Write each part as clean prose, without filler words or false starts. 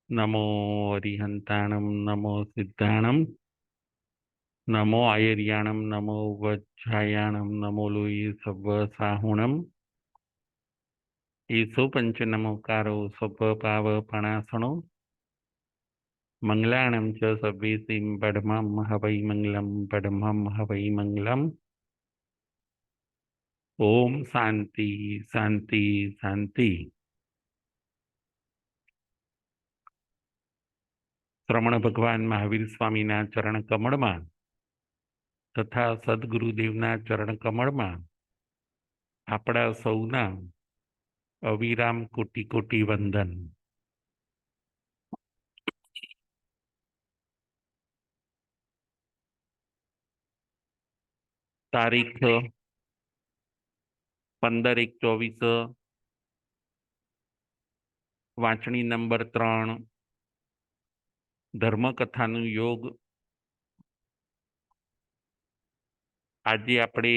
नमो अरिहंताणं नमो सिद्धाणं नमो आयर्याणं नमो वज्रायाणं नमो लोये सव्वसाहुणं ईसो पंचनमोकारो स्वपावपणासनो मंगलाणं च सव्वेसिं पडमं हवै मंगलं पडमं हवै मंगलम्। ओम शांति शांति शांति। श्रमण भगवान महावीर स्वामीना चरण कमळमां तथा सद्गुरुदेवना चरण कमळमां आपણા સૌના અવિરામ કોટી કોટી વંદન। તારીખ 15/1/24, વાંચણી નંબર 3, ધર્મકથાનું યોગ। આજે આપણે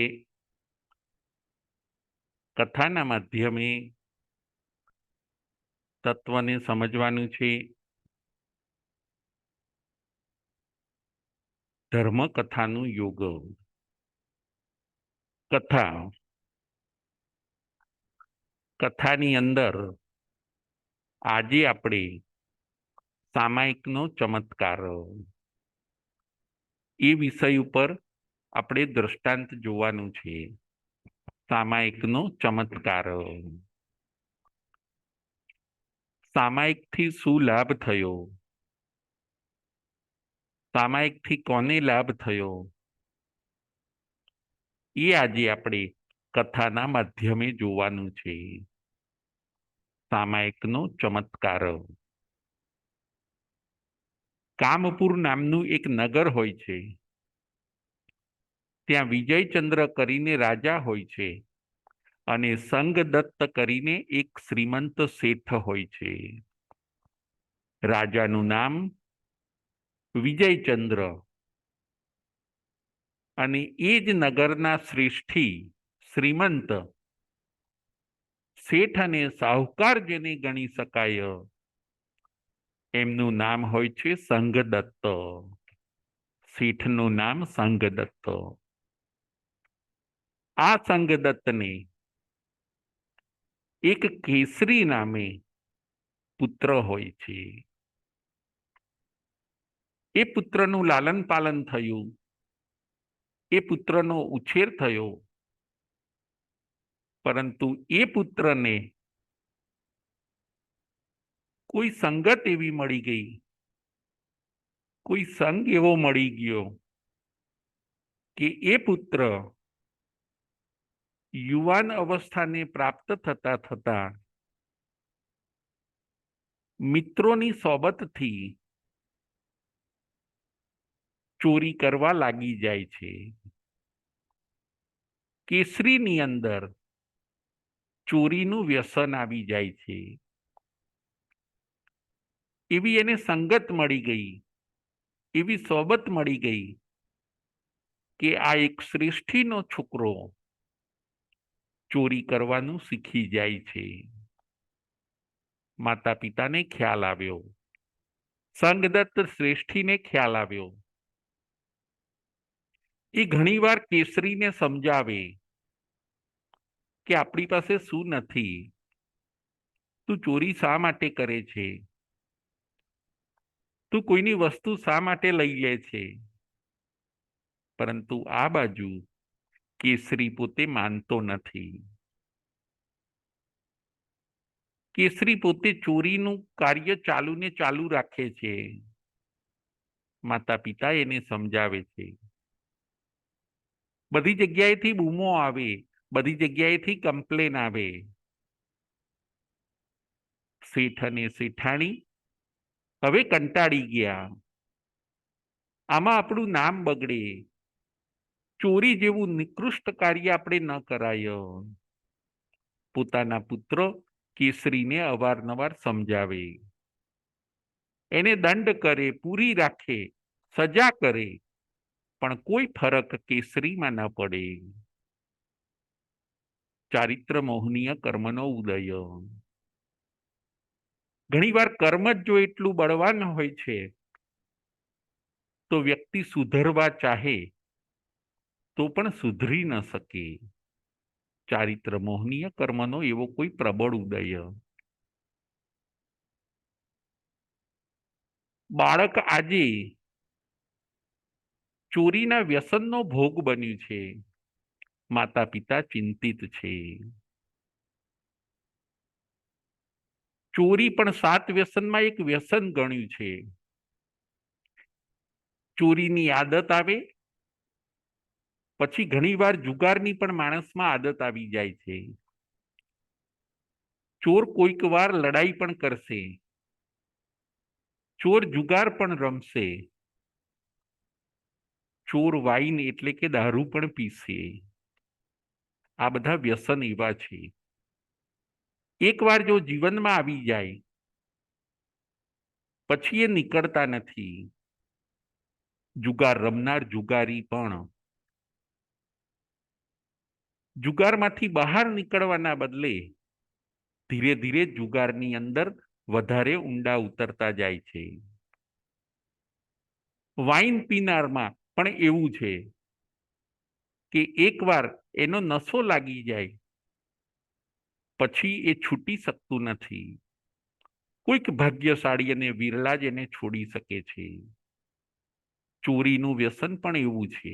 કથાના માધ્યમે તત્વને સમજવાનું છે। ધર્મકથાનું યોગ। કથાની અંદર આજે આપણે સામાયિકનો ચમત્કાર એ વિષય ઉપર આપણે દ્રષ્ટાંત જોવાનું છે। સામાયિકનો ચમત્કાર। સામાયિકથી શું લાભ થયો, સામાયિકથી કોને લાભ થયો, એ આજે આપણે કથાના માધ્યમે જોવાનું છે। સામાયિકનો ચમત્કાર। કામપુર નામનું એક નગર હોય છે। ત્યાં વિજયચંદ્ર કરીને રાજા હોય છે અને સંગદત્ત કરીને એક શ્રીમંત શેઠ હોય છે। રાજાનું નામ વિજયચંદ્ર અને એ જ નગરના શ્રેષ્ઠી શ્રીમંત શેઠ અને સાહુકાર જેને ગણી શકાય એમનું નામ હોય છે સંગદત્ત। શેઠનું નામ સંગદત્ત। આ સંગદત્તને એક કેસરી નામે પુત્ર હોય છે। એ પુત્રનું લાલન પાલન થયું, એ પુત્રનો ઉછેર થયો, પરંતુ એ પુત્રને કોઈ સંગત એવી મળી ગઈ, કોઈ સંગ એવો મળી ગયો કે એ પુત્ર યુવાન અવસ્થાને પ્રાપ્ત થતા થતા મિત્રોની સોબતથી ચોરી કરવા લાગી જાય છે। કેસરીની અંદર ચોરીનું વ્યસન આવી જાય છે। એવી એને સંગત મળી ગઈ, એવી સોબત મળી ગઈ કે આ એક શ્રેષ્ઠીનો છોકરો ચોરી કરવાનું શીખી જાય છે। માતા પિતાને ખ્યાલ આવ્યો, સંગદત્ત શ્રેષ્ઠીને ખ્યાલ આવ્યો। એ ઘણીવાર કેસરીને સમજાવે કે આપણી પાસે શું નથી, તું ચોરી શા માટે કરે છે, તું કોઈની વસ્તુ શા માટે લઈ લે છે, પરંતુ આ બાજુ કેસરી પોતે માનતો નથી। કેસરી પોતે ચોરીનું કાર્ય ચાલુ ને ચાલુ રાખે છે। માતા પિતા એને સમજાવે છે, બધી જગ્યાએથી બૂમો આવે, બધી જગ્યાએથી કમ્પ્લેન આવે। શેઠ અને શેઠાણી હવે કંટાળી ગયા, આમાં આપણું નામ બગડે, ચોરી જેવું નિકૃષ્ટ કાર્ય આપણે ન કરાય। પોતાના પુત્ર કેસરીને અવારનવાર સમજાવે, એને દંડ કરે, પૂરી રાખે, સજા કરે, પણ કોઈ ફરક કેસરીમાં ન પડે। ચારિત્ર મોહનીય કર્મનો ઉદય। ઘણીવાર કર્મ જ જો એટલું બળવાન હોય છે તો વ્યક્તિ સુધરવા ચાહે તો પણ સુધરી ન શકે. ચારિત્ર મોહનીય કર્મનો એવો કોઈ પ્રબળ ઉદય. બાળક આજે ચોરીના વ્યસનનો ભોગ બન્યું છે. માતા પિતા ચિંતિત છે. ચોરી પણ 7 વ્યસનમાં એક વ્યસન ગણ્યું છે. ચોરીની આદત આવે પછી ઘણીવાર જુગારની પણ માણસમાં આદત આવી જાય છે. ચોર કોઈક વાર લડાઈ પણ કરશે. ચોર જુગાર પણ રમશે. ચોર વાઈન એટલે કે દારૂ પણ પીશે. આ બધા વ્યસન એવા છે. એકવાર જો જીવનમાં આવી જાય પછી એ નીકળતા નથી. જુગાર રમનાર જુગારી પણ જુગારમાંથી બહાર નીકળવાના બદલે ધીરે ધીરે જુગારની અંદર વધારે ઊંડા ઉતરતા જાય છે. વાઇન પીનારમાં પણ એવું છે કે એકવાર એનો નશો લાગી જાય પછી એ છૂટી શકતું નથી. કોઈક ભાગ્યશાળી અને વિરલા જ એને છોડી શકે છે. ચોરીનું વ્યસન પણ એવું છે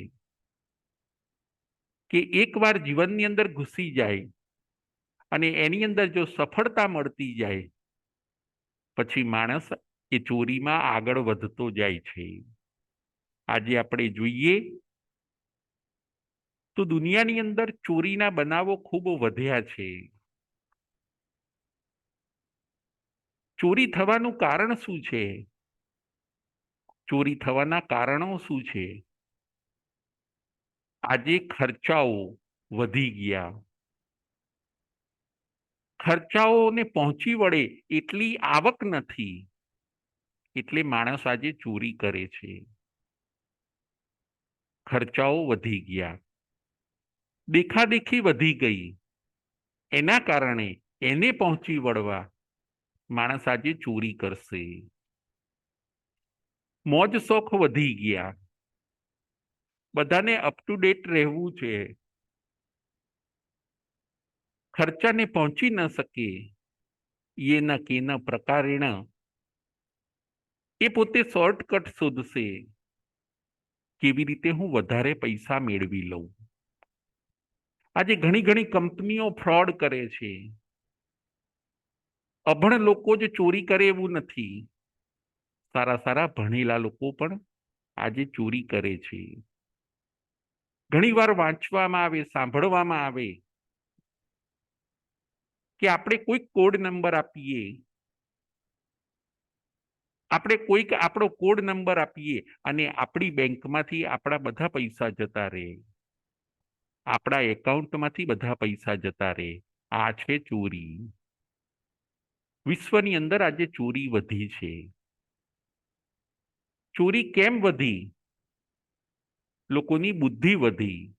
કે એકવાર જીવનની અંદર ઘૂસી જાય અને એની અંદર જો સફળતા મળતી જાય પછી માણસ એ ચોરીમાં આગળ વધતો જાય છે. આજે આપણે જોઈએ તો દુનિયાની અંદર ચોરીના બનાવો ખૂબ વધ્યા છે. ચોરી થવાનું કારણ શું છે? ચોરી થવાના કારણો શું છે? આજે ખર્ચાઓ વધી ગયા. ખર્ચાઓને પહોંચી વળે એટલી આવક નથી એટલે માણસ આજે ચોરી કરે છે. ખર્ચાઓ વધી ગયા. દેખાદેખી વધી ગઈ. એના કારણે એને પહોંચી વળવા માણસ આજે ચોરી કરશે. મોજ શોખ વધી ગયા. બધાને અપ ટુ ડેટ રહેવું છે. ખર્ચાને પહોંચી ન શકે એ ન કેન પ્રકારેણ એ પોતે શોર્ટકટ શોધશે. કેવી રીતે હું વધારે પૈસા મેળવી લઉં. આજે ઘણી ઘણી કંપનીઓ ફ્રોડ કરે છે. અભણ લોકો જ ચોરી કરે એવું નથી. સારા સારા ભણેલા લોકો પણ આજે ચોરી કરે છે. ઘણી વાર વાંચવામાં આવે, સાંભળવામાં આવે કે આપણે કોઈક કોડ નંબર આપીએ, આપણે કોઈક આપણો કોડ નંબર આપીએ અને આપણી બેંકમાંથી આપણા બધા પૈસા જતા રહે. આપણા એકાઉન્ટમાંથી બધા પૈસા જતા રહે. આ છે ચોરી. વિશ્વની અંદર આજે ચોરી વધી છે. ચોરી કેમ વધી? લોકોની બુદ્ધિ વધી.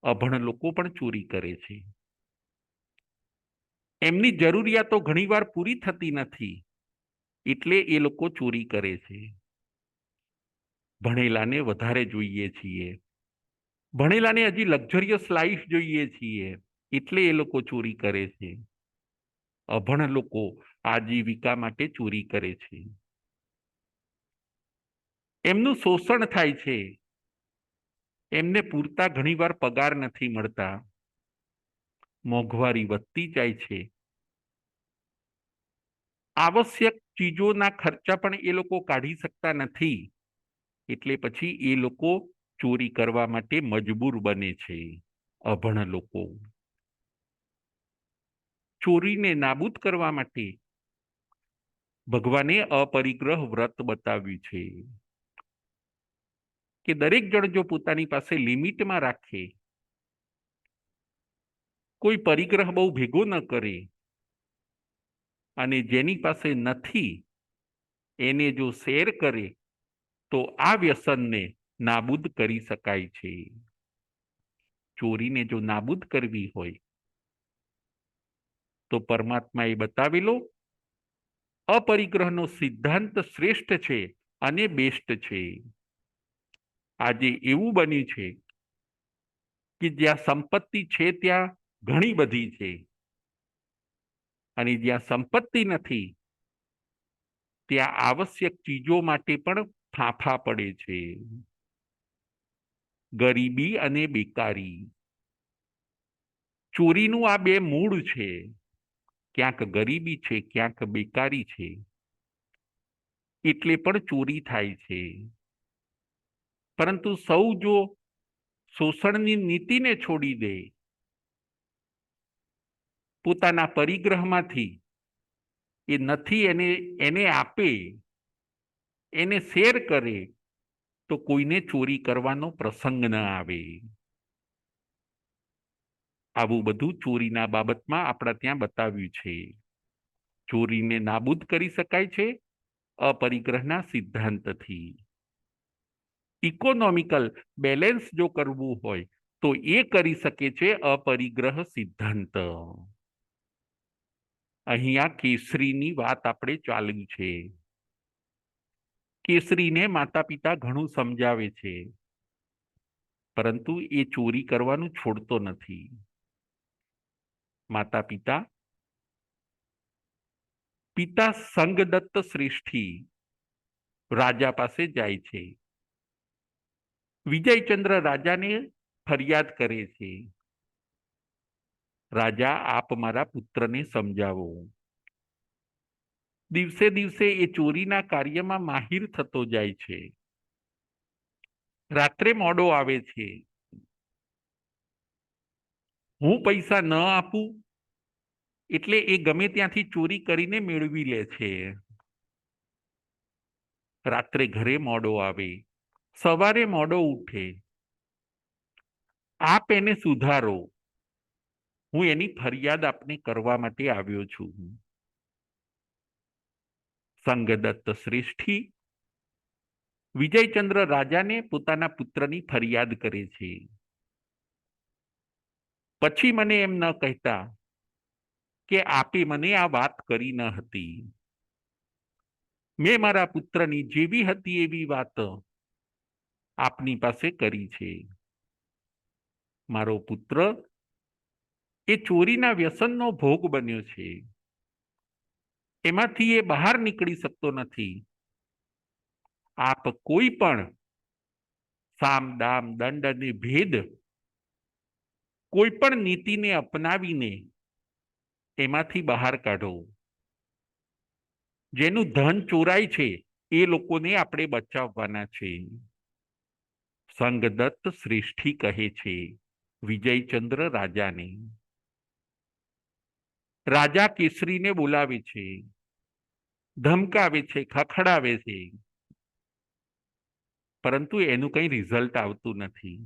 અભણ લોકો પણ ચોરી કરે છે. એમની જરૂરિયાતો ઘણીવાર પૂરી થતી નથી એટલે એ લોકો ચોરી કરે છે. ભણેલાને વધારે જોઈએ છીએ. ભણેલાને હજી લક્ઝરિયસ લાઈફ જોઈએ છીએ એટલે એ લોકો ચોરી કરે છે. અભણ લોકો આજીવિકા માટે ચોરી કરે છે. એમનું શોષણ થાય છે. એમને પૂરતા ઘણીવાર પગાર નથી મળતા. મોંઘવારી વધતી જાય છે. આવશ્યક ચીજોના ખર્ચા પણ એ લોકો કાઢી શકતા નથી એટલે પછી એ લોકો ચોરી કરવા માટે મજબૂર બને છે. અભણ લોકો ચોરીને નાબૂદ કરવા માટે ભગવાને અપરિગ્રહ વ્રત બતાવ્યું છે કે દરેક જણ જો પોતાની પાસે લિમિટમાં રાખે, કોઈ પરિગ્રહ બહુ ભેગો ન કરે અને જેની પાસે નથી એને જો શેર કરે તો આ વ્યસનને નાબૂદ કરી શકાય છે. ચોરીને જો નાબૂદ કરવી હોય તો પરમાત્માએ બતાવેલો અપરિગ્રહનો સિદ્ધાંત શ્રેષ્ઠ છે અને બેસ્ટ છે. આજે એવું બન્યું છે કે જ્યાં સંપત્તિ છે ત્યાં ઘણી બધી છે, અને જ્યાં સંપત્તિ નથી ત્યાં આવશ્યક ચીજો માટે પણ ફાંફા પડે છે. ગરીબી અને બેકારી, ચોરીનું આ બે મૂળ છે. ક્યાંક ગરીબી છે, ક્યાંક બેકારી છે, એટલે પણ ચોરી થાય છે. પરંતુ સૌ જો શોષણની નીતિને છોડી દે, પોતાના પરિગ્રહમાંથી એ નથી એને આપે, એને શેર કરે, તો કોઈને ચોરી કરવાનો પ્રસંગ ન આવે. આવું બધું ચોરીના બાબતમાં આપણા ત્યાં બતાવ્યું છે. ચોરીને નાબૂદ કરી શકાય છે અપરિગ્રહના સિદ્ધાંતથી. ઇકોનોમિકલ બેલેન્સ જો કરવું હોય તો એ કરી શકે છે અપરિગ્રહ સિદ્ધાંત. અહીંયા કેસરીની વાત આપણે ચાલી છે. કેસરીને માતા પિતા ઘણું સમજાવે છે, પરંતુ એ ચોરી કરવાનું છોડતો નથી. માતા પિતા સંગદત્ત શ્રેષ્ઠી રાજા પાસે જાય છે. વિજયચંદ્ર રાજાને ફરિયાદ કરે છે, રાજા આપ મારા પુત્રને સમજાવો. દિવસે દિવસે એ ચોરીના કાર્યમાં માહિર થતો જાય છે. રાત્રે મોડો આવે છે. હું પૈસા ન આપું એટલે એ ગમે ત્યાંથી ચોરી કરીને મેળવી લે છે. રાત્રે ઘરે મોડો આવે, સવારે મોડો ઉઠે. આપ એને સુધારો, હું એની ફરિયાદ આપને કરવા માટે આવ્યો છું. સંગદત્ત શ્રેષ્ઠી વિજયચંદ્ર રાજાને પોતાના પુત્રની ફરિયાદ કરે છે. પછી મને એમ ન કહેતા કે આપે મને આ વાત કરી ન હતી. મેં મારા પુત્રની જેવી હતી એવી વાત આપની પાસે કરી છે. મારો પુત્ર એ ચોરીના વ્યસનનો ભોગ બન્યો છે. એમાંથી એ બહાર નીકળી શકતો નથી. આપ કોઈ પણ સામ દામ દંડ અને ભેદ કોઈ પણ નીતિને અપનાવીને એમાંથી બહાર કાઢો. જેનું ધન ચોરાય છે એ લોકોને આપણે બચાવવાના છે. સંગદત્ત શ્રેષ્ઠી કહે છે વિજયચંદ્ર રાજાને. રાજા કેસરીને બોલાવે છે, ધમકાવે છે, ખખડાવે છે, પરંતુ એનું કંઈ રિઝલ્ટ આવતું નથી.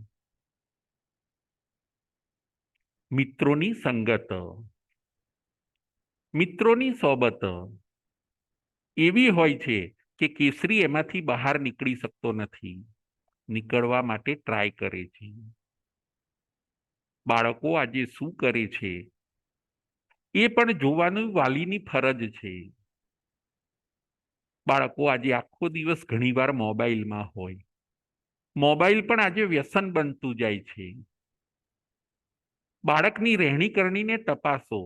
મિત્રોની સંગત, મિત્રોની સોબત એવી હોય છે કે કેસરી એમાંથી બહાર નીકળી શકતો નથી. નીકળવા માટે ટ્રાય કરે છે. બાળકો આજે શું કરે છે એ પણ જોવાનું વાલીની ફરજ છે. બાળકો આજે આખો દિવસ ઘણીવાર મોબાઈલમાં હોય. મોબાઈલ પણ આજે વ્યસન બનતું જાય છે. બાળકની રહેણી કરણીને તપાસો,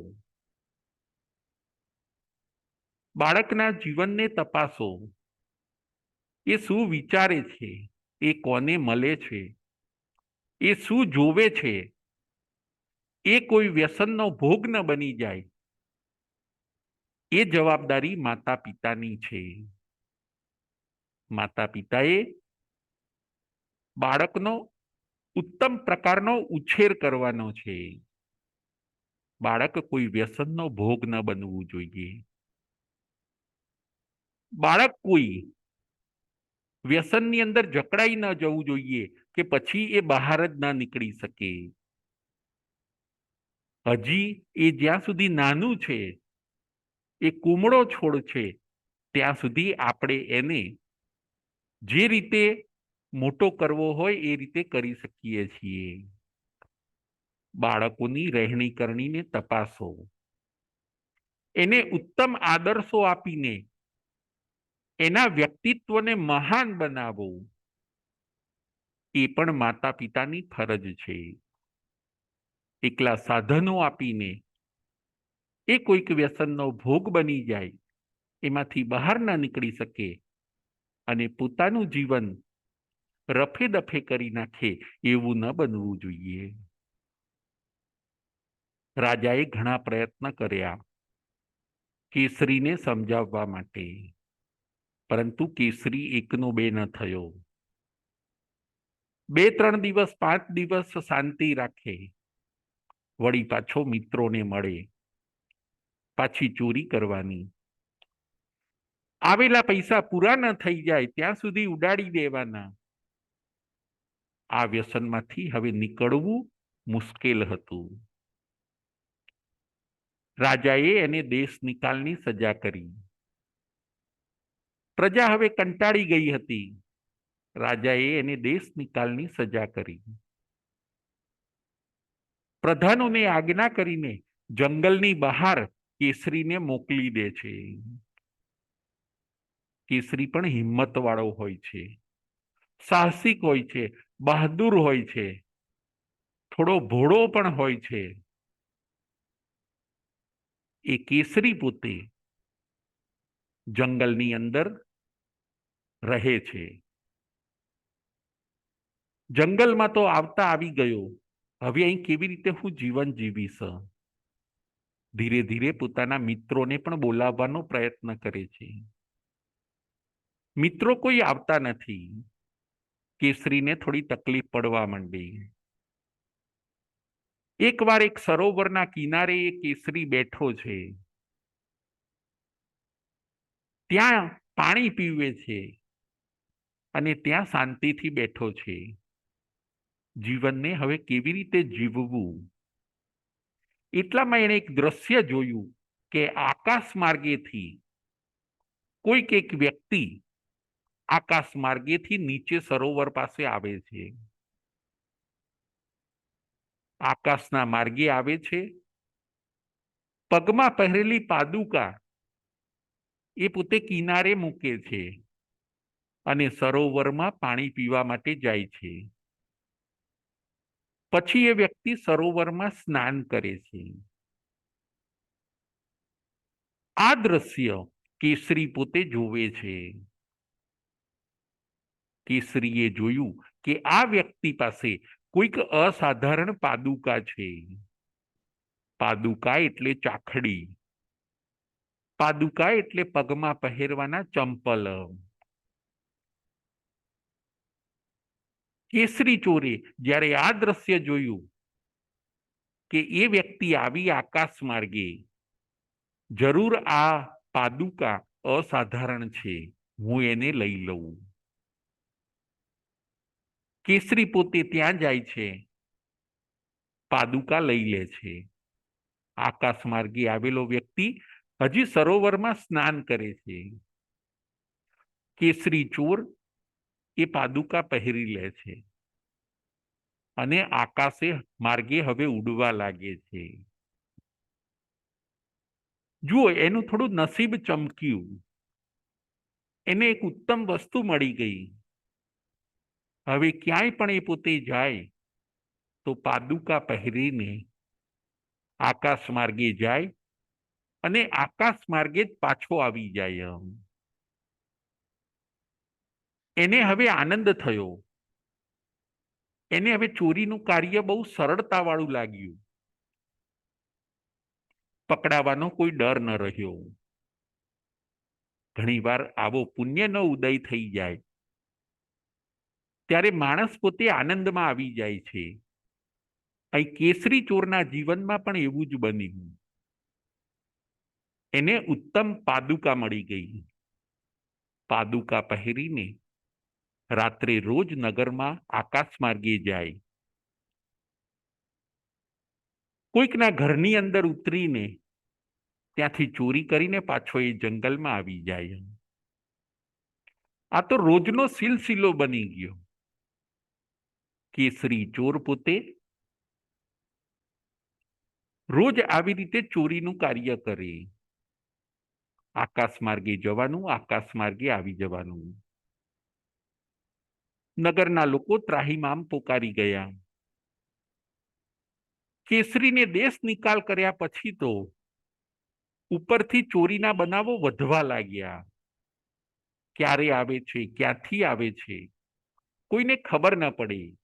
બાળકના જીવનને તપાસો. એ શું વિચારે છે, એ કોને મળે છે, એ શું જોવે છે, એ કોઈ વ્યસનનો ભોગ ન બની જાય, એ જવાબદારી માતા પિતાની છે. માતા પિતાએ બાળકનો ઉત્તમ પ્રકારનો ઉછેર કરવાનો છે. બાળક કોઈ વ્યસનનો ભોગ ન બનવું જોઈએ. બાળક કોઈ વ્યસનની અંદર જકડાઈ ન જવું જોઈએ કે પછી એ બહાર જ ન નીકળી શકે. હજી એ જ્યાં સુધી નાનું છે, એ કુમળો છોડ છે, ત્યાં સુધી આપણે એને જે રીતે મોટો કરવો હોય એ રીતે કરી શકીએ છીએ. બાળકોની રહેણી કરણીને તપાસો. એને ઉત્તમ આદર્શો આપીને એના વ્યક્તિત્વને મહાન બનાવવું એ પણ માતા પિતાની ફરજ છે. એકલા સાધનો આપીને એ કોઈક વ્યસનનો ભોગ બની જાય, એમાંથી બહાર ના નીકળી શકે અને પોતાનું જીવન રફે દફે કરી નાખે, એવું ન બનવું જોઈએ. રાજાએ ઘણા પ્રયત્ન કર્યા કેસરીને સમજાવવા માટે, પરંતુ કેસરી એકનો બે ન થયો. 2-3 દિવસ 5 દિવસ શાંતિ રાખે, વળી પાછો મિત્રોને મળે, પાછી ચોરી કરવાની, આવેલા પૈસા પૂરા ન થઈ જાય ત્યાં સુધી ઉડાડી દેવાના. આ વ્યસનમાંથી હવે નીકળવું મુશ્કેલ હતું. રાજાએ એને દેશ નિકાલની સજા કરી. પ્રજા હવે કંટાળી ગઈ હતી. રાજાએ એને દેશ નિકાલની સજા કરી. પ્રધાનોને આજ્ઞા કરીને જંગલની બહાર કેસરીને મોકલી દે છે. કેસરી પણ હિંમત વાળો હોય છે, સાહસિક હોય છે, બહાદુર હોય છે, થોડો ભોળો પણ હોય છે. એ કેસરી પોતે જંગલની અંદર રહે છે. જંગલમાં તો આવતા આવી ગયો, હવે અહીં કેવી રીતે હું જીવન જીવીશ? ધીરે ધીરે પોતાના મિત્રોને પણ બોલાવવાનો પ્રયત્ન કરે છે. મિત્રો કોઈ આવતા નથી. કેસરીને થોડી તકલીફ પડવા માંડી. એકવાર એક સરોવરના કિનારે એ કેસરી બેઠો છે. ત્યાં પાણી પીવે છે અને ત્યાં શાંતિથી બેઠો છે. જીવનને હવે કેવી રીતે જીવવું, એટલામાં એણે એક દ્રશ્ય જોયું કે આકાશ માર્ગેથી કોઈક એક વ્યક્તિ આકાશ માર્ગેથી નીચે સરોવર પાસે આવે છે. આકાશના માર્ગે આવે છે. પગમાં પહેરેલી પાદુકા એ પોતે કિનારે મૂકે છે અને સરોવરમાં પાણી પીવા માટે જાય છે. પછી એ વ્યક્તિ સરોવરમાં સ્નાન કરે છે. આ દ્રશ્ય કેસરી પોતે જોવે છે. કેસરીએ જોયું કે આ વ્યક્તિ પાસે કોઈક અસાધારણ પાદુકા છે. પાદુકા એટલે ચાખડી, પાદુકા એટલે પગમાં પહેરવાના ચંપલ. કેસરી ચોરે જ્યારે આ દ્રશ્ય જોયું કે એ વ્યક્તિ આવી આકાશ માર્ગે, જરૂર આ પાદુકા અસાધારણ છે, હું એને લઈ લઉં. કેસરી પોતે ત્યાં જાય છે, પાદુકા લઈ લે છે. આકાશ માર્ગે આવેલો વ્યક્તિ હજી સરોવરમાં સ્નાન કરે છે. કેસરી ચોર એ પાદુકા પહેરી લે છે અને આકાશે માર્ગે હવે ઉડવા લાગે છે. જુઓ, એનું થોડું નસીબ ચમક્યું. એને એક ઉત્તમ વસ્તુ મળી ગઈ. હવે ક્યાંય પણ એ પોતે જાય તો પાદુકા પહેરીને આકાશ માર્ગે જાય અને આકાશ માર્ગે જ પાછો આવી જાય. એને હવે આનંદ થયો. એને હવે ચોરીનું કાર્ય બહુ સરળતાવાળું લાગ્યું. પકડાવાનો કોઈ ડર ન રહ્યો. ઘણીવાર આવો પુણ્યનો ઉદય થઈ જાય ત્યારે માણસ પોતે આનંદમાં આવી જાય છે. અહીં કેસરી ચોરના જીવનમાં પણ એવું જ બન્યું. એને ઉત્તમ પાદુકા મળી ગઈ. પાદુકા પહેરીને રાત્રે રોજ નગરમાં આકાશ માર્ગે જાય. કોઈકના ઘરની અંદર ઉતરીને ત્યાંથી ચોરી કરીને પાછો એ જંગલમાં આવી જાય. આ તો રોજનો સિલસિલો બની ગયો. કેસરી ચોર પોતે રોજ આવી રીતે ચોરીનું કાર્ય કરે. આકાશ માર્ગે જવાનું, આકાશ માર્ગે આવી જવાનું. નગરના લોકો ત્રાહિમામ પોકારી ગયા. કેસરીને દેશ નિકાલ કર્યા પછી તો ઉપરથી ચોરીના બનાવો વધવા લાગ્યા. ક્યારે આવે છે, ક્યાંથી આવે છે, કોઈને ખબર ન પડે.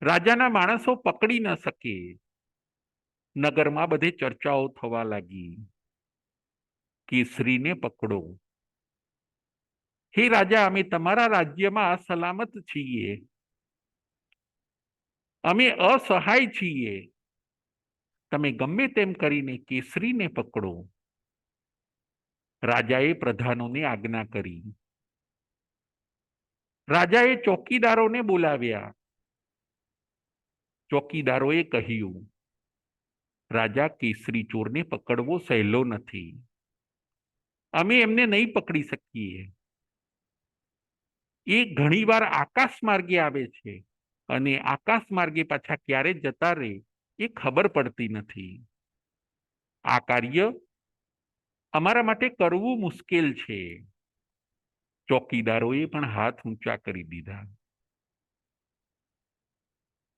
રાજાના માણસો પકડી ન શકે. નગરમાં બધે ચર્ચાઓ થવા લાગી. કેસરીને પકડો. હે રાજા, અમે તમારા રાજ્યમાં સલામત છીએ. અમે અસહાય છીએ. તમે ગમે તેમ કરીને કેસરીને પકડો. રાજાએ પ્રધાનોને આજ્ઞા કરી. રાજાએ ચોકીદારોને બોલાવ્યા. ચોકીદારોએ કહ્યું, રાજા, કેસરી ચોરને પકડવો સહેલો નથી. અમે એમને નહીં પકડી શકીએ. એ ઘણીવાર આકાશ માર્ગે આવે છે અને આકાશ માર્ગે પાછા ક્યારે જતા રહે એ ખબર પડતી નથી. આ કાર્ય અમારા માટે કરવું મુશ્કેલ છે. ચોકીદારોએ પણ હાથ ઊંચા કરી દીધા.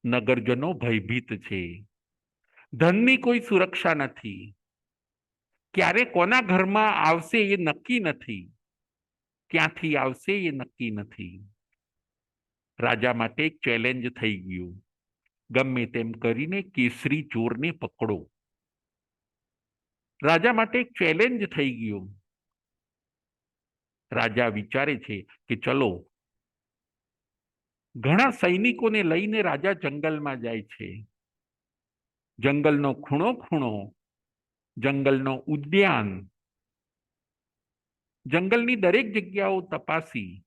નગરજનો ભયભીત છે. ધનની કોઈ સુરક્ષા નથી. ક્યારે કોના ઘરમાં આવશે એ નક્કી નથી. ક્યાંથી આવશે એ નક્કી નથી. રાજા માટે એક ચેલેન્જ થઈ ગયું. ગમે તેમ કરીને કેસરી ચોરને પકડો. રાજા માટે એક ચેલેન્જ થઈ ગયું. રાજા વિચારે છે કે ચલો, ઘણા સૈનિકોને લઈને રાજા જંગલમાં જાય છે. જંગલનો ખૂણો ખૂણો, જંગલનો ઉદ્યાન, જંગલની દરેક જગ્યાઓ તપાસી,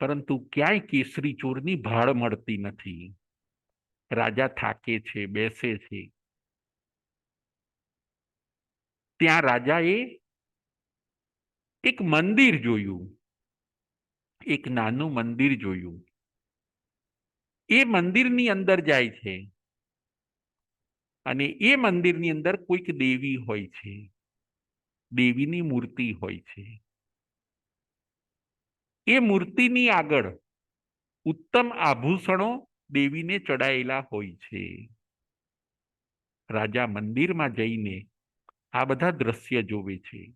પરંતુ ક્યાંય કેસરી ચોરની ભાળ મળતી નથી. રાજા થાકે છે, બેસે છે. ત્યાં રાજાએ એક મંદિર જોયું. એક નાનું મંદિર જોયું. એ મંદિરની અંદર જાય છે અને એ મંદિરની અંદર કોઈક દેવી હોય છે. દેવીની મૂર્તિ હોય છે. એ મૂર્તિની આગળ ઉત્તમ આભૂષણો દેવીને ચડાયેલા હોય છે. રાજા મંદિરમાં જઈને આ બધા દ્રશ્ય જોવે છે.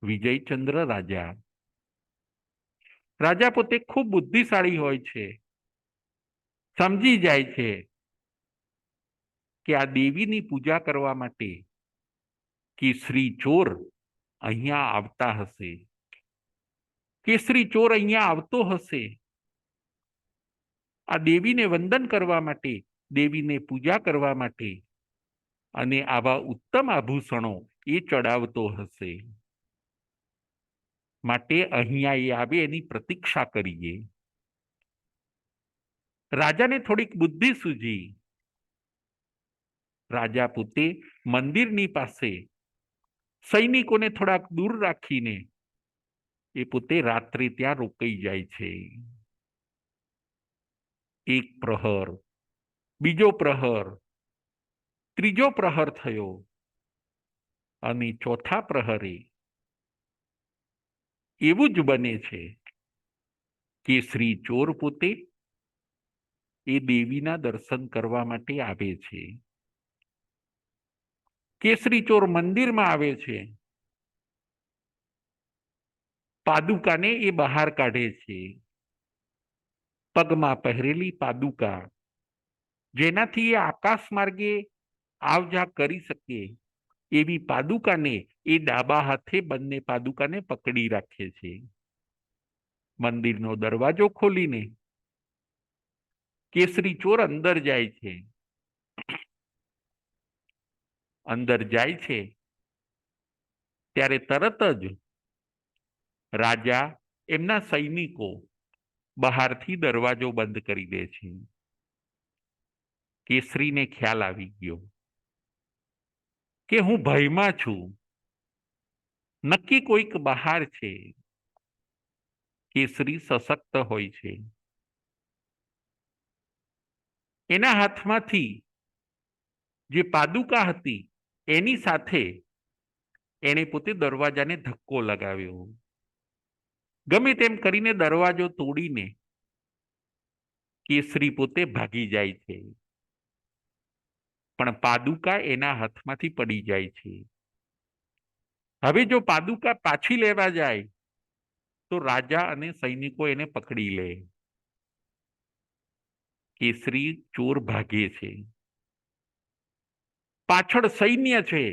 વિજયચંદ્ર રાજા. રાજા પોતે ખૂબ બુદ્ધિશાળી હોય છે. સમજી જાય છે કે આ દેવીની પૂજા કરવા માટે કેસરી ચોર અહીંયા આવતા હશે. કેસરી ચોર અહીંયા આવતો હશે. આ દેવીને વંદન કરવા માટે, દેવીને પૂજા કરવા માટે અને આવા ઉત્તમ આભૂષણો એ ચડાવતો હશે. માટે અહીંયા એ આવે એની પ્રતીક્ષા કરીએ. રાજાને થોડીક બુદ્ધિ સૂજી. રાજા પોતે મંદિરની પાસે સૈનિકોને થોડાક દૂર રાખીને એ પોતે રાત્રે ત્યાં રોકાઈ જાય છે. એક પ્રહર, બીજો પ્રહર, ત્રીજો પ્રહર થયો અને ચોથા પ્રહરે એવું જ બને છે કે શ્રી ચોર પોતે એ દેવીના દર્શન કરવા માટે આવે છે. કેસરી ચોર મંદિરમાં આવે છે. પાદુકાને એ બહાર કાઢે છે. પગમાં પહેરેલી પાદુકા, જેનાથી એ આકાશ માર્ગે આવ જા કરી શકે એવી પાદુકાને એ ડાબા હાથે બંને પાદુકાને પકડી રાખે છે. મંદિરનો દરવાજો ખોલીને કેસરી ચોર અંદર જાય છે. અંદર જાય છે ત્યારે તરત જ રાજા, એમના સૈનિકો બહારથી દરવાજો બંધ કરી દે છે. કેસરીને ખ્યાલ આવી ગયો કે હું ભયમાં છું. નક્કી કોઈક બહાર છે. કેસરી સશક્ત હોય છે. એના હાથમાંથી જે પાદુકા હતી એની સાથે એણે પોતે દરવાજાને ધક્કો લગાવ્યો. ગમે તેમ કરીને દરવાજો તોડીને કેસરી પોતે ભાગી જાય છે, પણ પાદુકા એના હાથમાંથી પડી જાય છે. હવે જો પાદુકા પાછી લેવા જાય તો રાજા અને સૈનિકો એને પકડી લે. કેસરી ચોર ભાગે છે. પાછળ સૈન્ય છે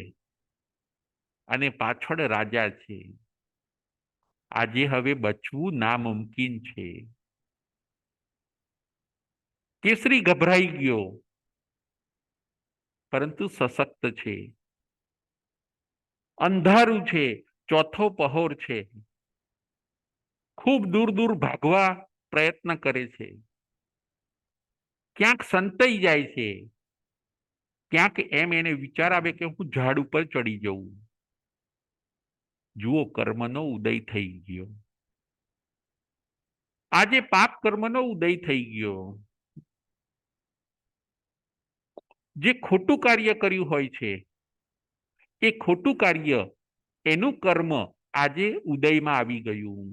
અને પાછળ રાજા છે. આજે હવે બચવું નામુમકિન છે. કેસરી ગભરાઈ ગયો, પરંતુ સશક્ત છે. અંધારું છે, ચોથો પહોર છે. ખૂબ દૂર દૂર ભાગવા પ્રયત્ન કરે છે. ક્યાંક સંતાઈ જાય છે, ક્યાંક એમ એને વિચાર આવે કે હું ઝાડ ઉપર ચડી જઉં. જુઓ, કર્મનો ઉદય થઈ ગયો. આજે પાપ કર્મનો ઉદય થઈ ગયો. જે ખોટું કાર્ય કર્યું હોય છે એ ખોટું કાર્ય, એનું કર્મ આજે ઉદયમાં આવી ગયું.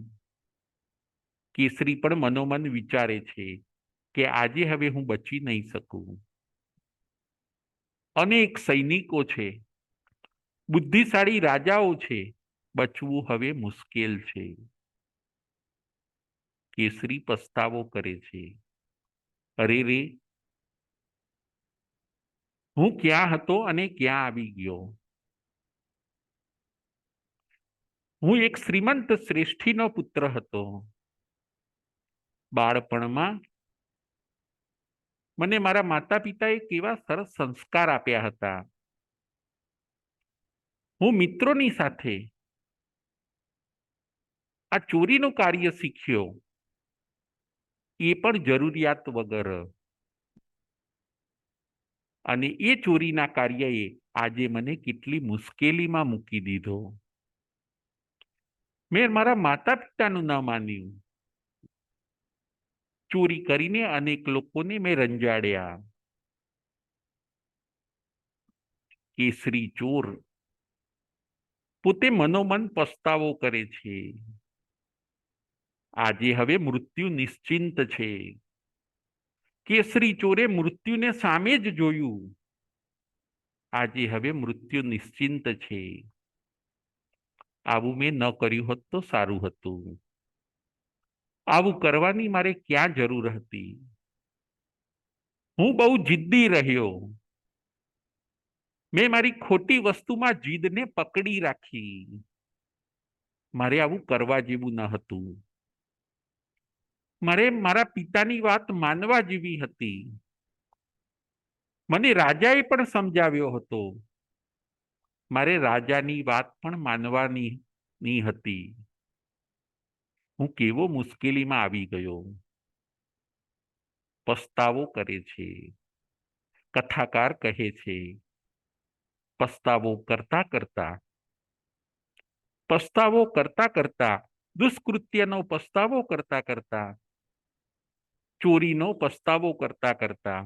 કેસરી પણ મનોમન વિચારે છે કે આજે હવે હું બચી નહીં શકું. અનેક સૈનિકો છે, બુદ્ધિશાળી રાજાઓ છે, બચવું હવે મુશ્કેલ છે. કેસરી પસ્તાવો કરે છે. અરે રે, હું ક્યાં હતો અને ક્યાં આવી ગયો. હું એક શ્રીમંત શ્રેષ્ઠીનો પુત્ર હતો. બાળપણમાં મને મારા માતા પિતાએ કેવા સરસ સંસ્કાર આપ્યા હતા. હું મિત્રોની સાથે આ ચોરીનું કાર્ય શીખ્યો, એ પણ જરૂરિયાત વગર. અને એ ચોરીના કાર્યએ આજે મને કેટલી મુશ્કેલીમાં મૂકી દીધો. મેં મારા માતા પિતાનું ન માન્યું. ચોરી કરીને અનેક લોકોને મેં રંજાડ્યા. કેસરી ચોર પોતે મનોમન પસ્તાવો કરે છે. આજે હવે મૃત્યુ નિશ્ચિંત છે. કેસરી ચોરે મૃત્યુને સામે જ જોયું. આજે હવે મૃત્યુ નિશ્ચિંત છે. આવું મેં ન કર્યું હોત તો સારું હતું. આવું કરવાની મારે ક્યાં જરૂર હતી. હું બહુ જિદ્દી રહ્યો. મેં મારી ખોટી વસ્તુમાં જીદને પકડી રાખી. મારે આવું કરવા જેવું ન હતું. મારે મારા પિતાની વાત માનવા જેવી હતી. મને રાજાએ પણ સમજાવ્યો હતો. મારે રાજાની વાત પણ માનવાની હતી. હું કેવો મુશ્કેલીમાં આવી ગયો. પસ્તાવો કરે છે. કથાકાર કહે છે, પસ્તાવો કરતા કરતા દુષ્કૃત્યનો પસ્તાવો કરતા કરતા, ચોરીનો પસ્તાવો કરતા કરતા,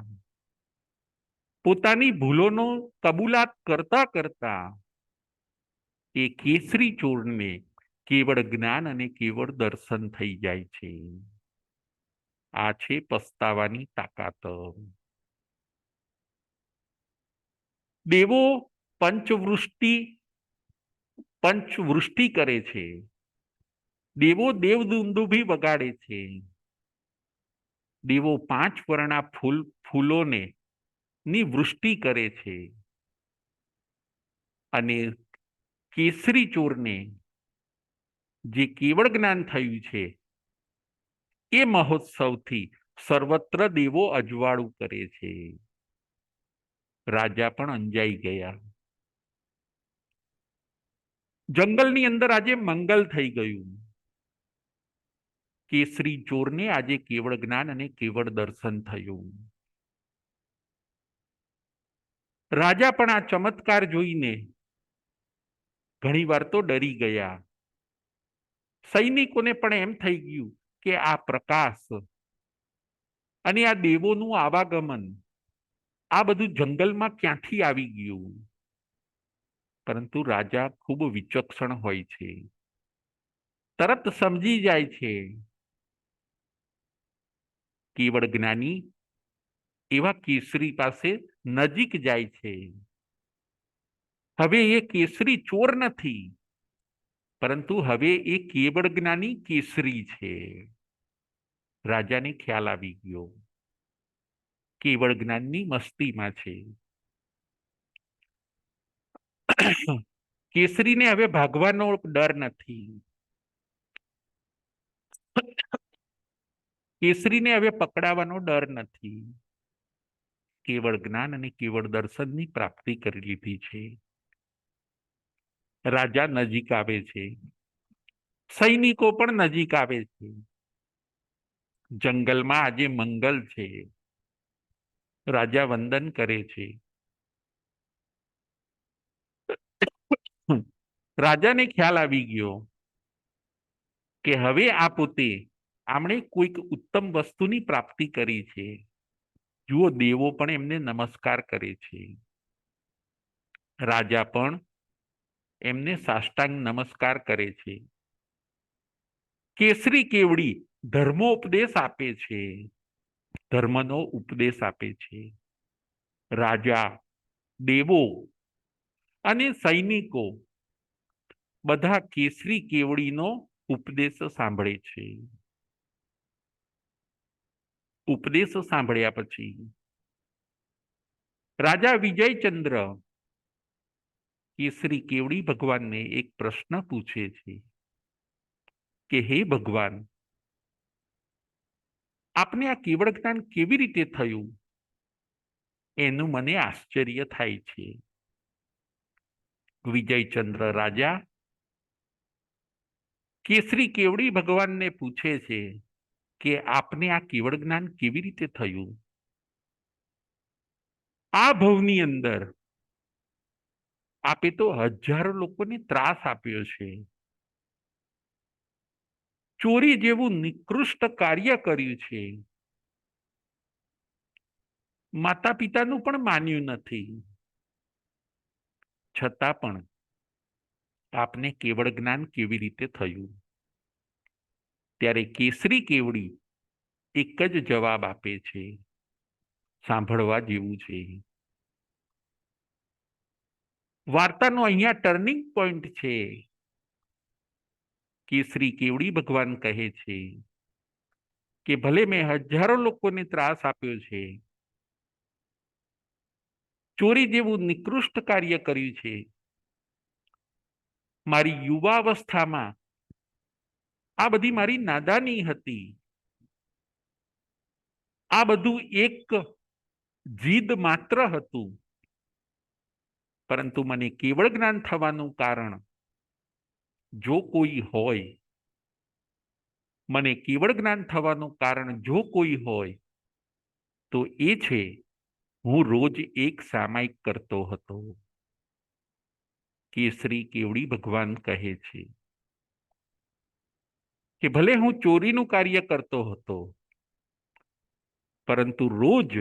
પોતાની ભૂલોનો કબૂલાત કરતા કરતા એ કેસરી ચોરને કેવળ જ્ઞાન અને કેવળ દર્શન થઈ જાય છે. આ છે પસ્તાવાની તાકાત. દેવો પંચવૃષ્ટિ કરે છે. દેવો દેવદુંદુભી વગાડે છે. દેવો 5 વર્ણના ફૂલોને ની વૃષ્ટિ કરે છે. અને કેસરી ચોરને જે કેવળ જ્ઞાન થયું છે એ મહોત્સવથી સર્વત્ર દેવો અજવાળું કરે છે. રાજા પણ અંજાઈ ગયા. જંગલની અંદર આજે મંગલ થઈ ગયું. કેસરી ચોરને આજે કેવળ જ્ઞાન અને કેવળ દર્શન થયું. રાજા પણ આ ચમત્કાર જોઈને ઘણીવાર તો ડરી ગયા. સૈનિકોને પણ એમ થઈ ગયું કે આ પ્રકાશ અને આ દેવોનું આવાગમન, આ બધું જંગલમાં ક્યાંથી આવી ગયું. પરંતુ રાજા ખૂબ વિચક્ષણ હોય છે, તરત સમજી જાય છે. કેવળ જ્ઞાની એવા કેસરી પાસે નજીક જાય છે. હવે એ કેસરી ચોર નથી, પરંતુ હવે એ કેવળ જ્ઞાની કેસરી છે. રાજાને ખ્યાલ આવી ગયો, કેવળ જ્ઞાનની મસ્તીમાં છે. કેસરીને હવે ભાગવાનો ડર નથી. કેસરીને હવે પકડાવાનો ડર નથી. કેવળ જ્ઞાન અને કેવળ દર્શનની પ્રાપ્તિ કરી લીધી છે. રાજા નજીક આવે છે, સૈનિકો પણ નજીક આવે છે. જંગલમાં આજે મંગલ છે. રાજા વંદન કરે છે. રાજાને ખ્યાલ આવી ગયો કે હવે આ પોતે આમણે કોઈક ઉત્તમ વસ્તુની પ્રાપ્તિ કરી છે. જુઓ, દેવો પણ એમને નમસ્કાર કરે છે. રાજા પણ એમને સાષ્ટાંગ નમસ્કાર કરે છે. કેસરી કેવડી ધર્મોપદેશ આપે છે, ધર્મનો ઉપદેશ આપે છે. રાજા, દેવો અને સૈનિકો બધા કેસરી કેવડીનો ઉપદેશ સાંભળે છે. ઉપદેશ સાંભળ્યા પછી રાજા વિજયચંદ્ર કેસરી કેવડી ભગવાનને એક પ્રશ્ન પૂછે છે કે હે ભગવાન, આપને આ કેવળ જ્ઞાન કેવી રીતે થયું? એનું મને આશ્ચર્ય થાય છે. વિજયચંદ્ર રાજા કેસરી કેવડી ભગવાનને પૂછે છે કે આપને આ કેવળ જ્ઞાન કેવી રીતે થયું? આ ભવની અંદર આપે તો હજારો લોકોને ત્રાસ આપ્યો છે, ચોરી જેવું નિકૃષ્ટ કાર્ય કર્યું છે, માતા પિતાનું પણ માન્યું નથી, છતાં પણ આપને કેવળ જ્ઞાન કેવી રીતે થયું? ત્યારે કેસરી કેવડી એક જ જવાબ આપે છે, સાંભળવા જેવું છે. વાર્તાનો અહીંયા ટર્નિંગ પોઈન્ટ છે. કેસરી કેવડી ભગવાન કહે છે કે ભલે મેં હજારો લોકોને ત્રાસ આપ્યો છે, ચોરી જેવું નિકૃષ્ટ કાર્ય કર્યું છે, મારી યુવાવસ્થામાં આ બધી મારી નાદાની હતી, આ બધું એક જીદ માત્ર હતું, પરંતુ મને કેવળ જ્ઞાન થવાનું કારણ જો કોઈ હોય, મને કેવળ જ્ઞાન થવાનું કારણ જો કોઈ હોય તો એ છે હું રોજ એક સામાયિક કરતો હતો. કેસરી કેવડી ભગવાન કહે છે કે ભલે હું ચોરીનું કાર્ય કરતો હતો, પરંતુ રોજ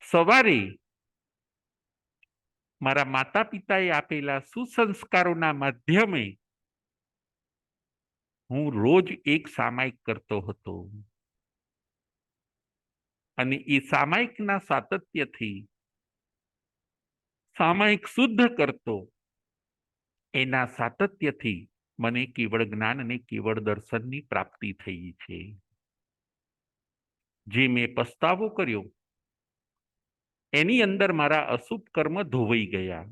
સવારે મારા માતા પિતાએ આપેલા સુસંસ્કારોના માધ્યમે હું રોજ એક સામાયિક કરતો હતો, અને એ સામાયિકના સાતત્યથી સામાયિક શુદ્ધ કરતો, એના સાતત્યથી મને કેવળ જ્ઞાન અને કેવળ દર્શનની પ્રાપ્તિ થઈ છે. જે મેં પસ્તાવો કર્યો એની અંદર મારા અશુભ કર્મ ધોવાઈ ગયા,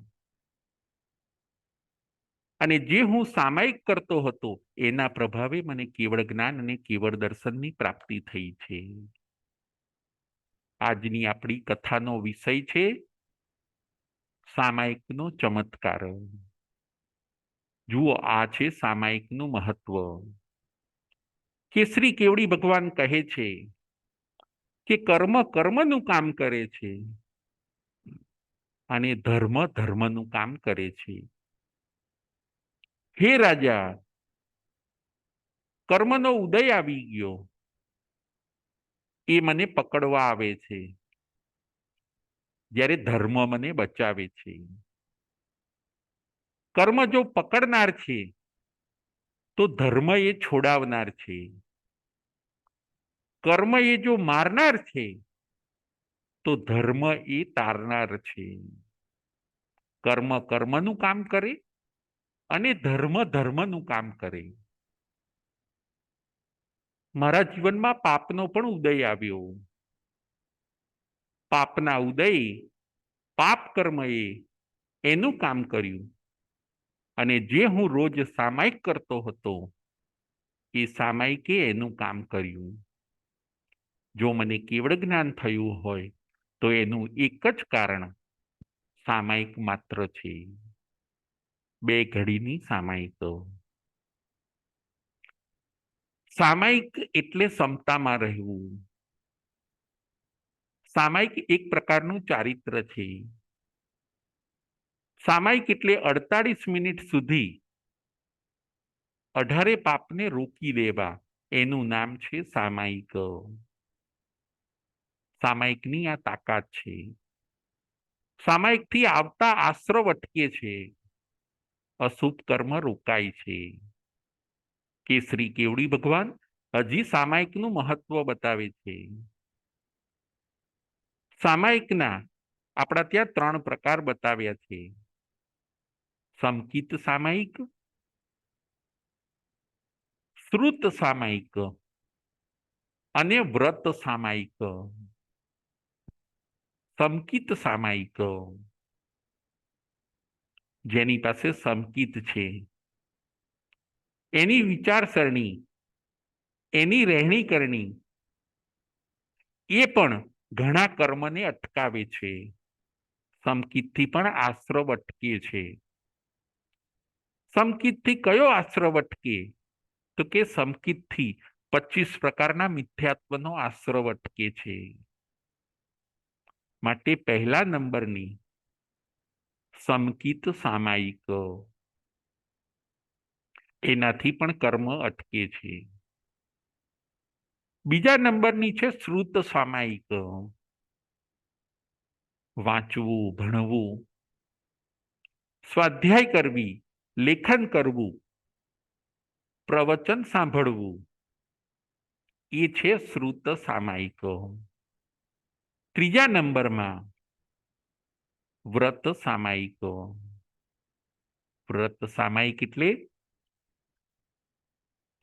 અને જે હું સામાયિક કરતો હતો એના પ્રભાવે મને કેવળ જ્ઞાન અને કેવળ દર્શનની પ્રાપ્તિ થઈ છે. આજની આપણી કથાનો વિષય છે સામાયિકનો ચમત્કાર. જુઓ, આ છે સામાયિકનું મહત્વ. કેસરી કેવડી ભગવાન કહે છે કે કર્મ કર્મનું કામ કરે છે અને ધર્મ ધર્મનું કામ કરે છે. હે રાજા, કર્મનો ઉદય આવી ગયો, એ મને પકડવા આવે છે, જ્યારે ધર્મ મને બચાવે છે. કર્મ જો પકડનાર છે તો ધર્મ એ છોડાવનાર છે. કર્મ એ જો મારનાર છે તો ધર્મ એ તારનાર છે. કર્મ કર્મનું કામ કરે અને ધર્મ ધર્મનું કામ કરે. મારા જીવનમાં પાપનો પણ ઉદય આવ્યો. પાપના ઉદય પાપ કર્મએ એનું કામ કર્યું અને જે હું રોજ સામાયિક કરતો હતો એ સામાયિકે એનું કામ કર્યું. જો મને કેવળ જ્ઞાન થયું હોય તો એનું એક જ કારણ સામાયિક માત્ર છે. 2 ઘડીની સામાયિક. સામાયિક એટલે સમતામાં રહેવું. સામાયિક એક પ્રકારનું ચારિત્ર છે. સામાયિક એટલે 48 મિનિટ સુધી 18 પાપને રોકી દેવા. એનું નામ છે સામાયિક. સામાયિકની આ તાકાત છે. સામાયિકથી આવતા આશ્રવ અટકે છે, અશુભ કર્મ રોકાય છે. કેસરી કેવડી ભગવાન હજી સામાયિકનું મહત્વ બતાવે છે. સામાયિકના આપણા ત્યાં 3 પ્રકાર બતાવ્યા છે. સમકિત સામાયિક, શ્રુત સામાયિક અને વ્રત સામાયિક. સમકિત સામાયિક, જેની પાસે સમકિત છે, એની વિચારસરણી, એની રહેણી કરણી એ પણ ઘણા કર્મને અટકાવે છે. સમકિતથી પણ આશ્રવ અટકે છે. સમકિતથી કયો આશ્રવ અટકે? તો કે સમકિતથી 25 પ્રકારના મિથ્યાત્વનો આશ્રવ અટકે છે. માટે પહેલા નંબરની સમકિત સામાયિક, એનાથી પણ કર્મ અટકે છે. બીજા નંબરની છે શ્રુત સામાયિક. વાંચવું, ભણવું, સ્વાધ્યાય કરવી, લેખન કરવું, પ્રવચન સાંભળવું, એ છે શ્રુત સામાયિક. ત્રીજા નંબરમાં વ્રત સામાયિક. વ્રત સામાયિક એટલે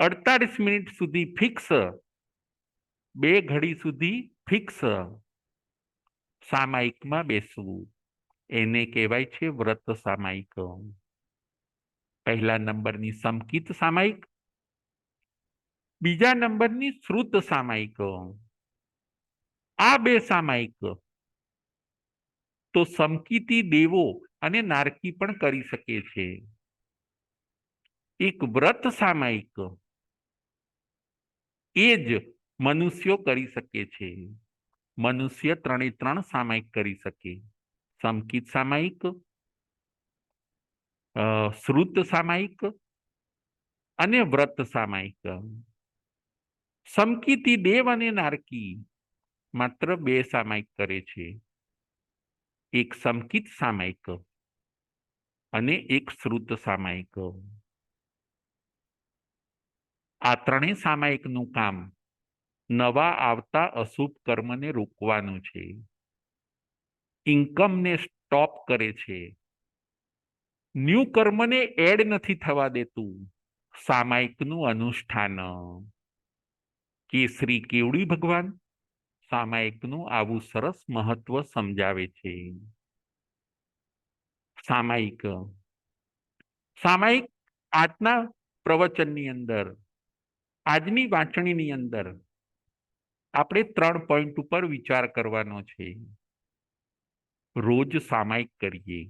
48 મિનિટ સુધી ફિક્સ, 2 ઘડી સુધી ફિક્સ સામાયિકમાં બેસવું, એને કહેવાય છે વ્રત સામાયિક. પહેલા નંબરની સમકિત સામાયિક, બીજા નંબરની શ્રુત સામાયિક. આ 2 સામાયિક તો સમકિતી દેવો અને નારકી પણ કરી શકે છે. એક વ્રત સામાયિક એ જ મનુષ્યો કરી શકે છે. મનુષ્ય 3 સામાયિક કરી શકે. સમકિત સામાયિક, શ્રુત સામાયિક અને વ્રત સામાયિક. સમકિતી દેવ અને નારકી માત્ર 2 સામાયિક કરે છે. એક સમકિત સામાયિક અને એક શ્રુત સામાયિક. આ 3 સામાયિકનું કામ નવા આવતા અશુભ કર્મને રોકવાનું છે. ઇન્કમને સ્ટોપ કરે છે. ન્યૂ કર્મને એડ નથી થવા દેતું. સામાયિકનું અનુષ્ઠાન. કેસરી કેવડી ભગવાન સામાયિકનું આવું સરસ મહત્વ સમજાવે છે. સામાયિક સામાયિક આજના પ્રવચનની અંદર, આજની વાંચણીની અંદર આપણે 3 પોઈન્ટ ઉપર વિચાર કરવાનો છે. રોજ સામાયિક કરીએ.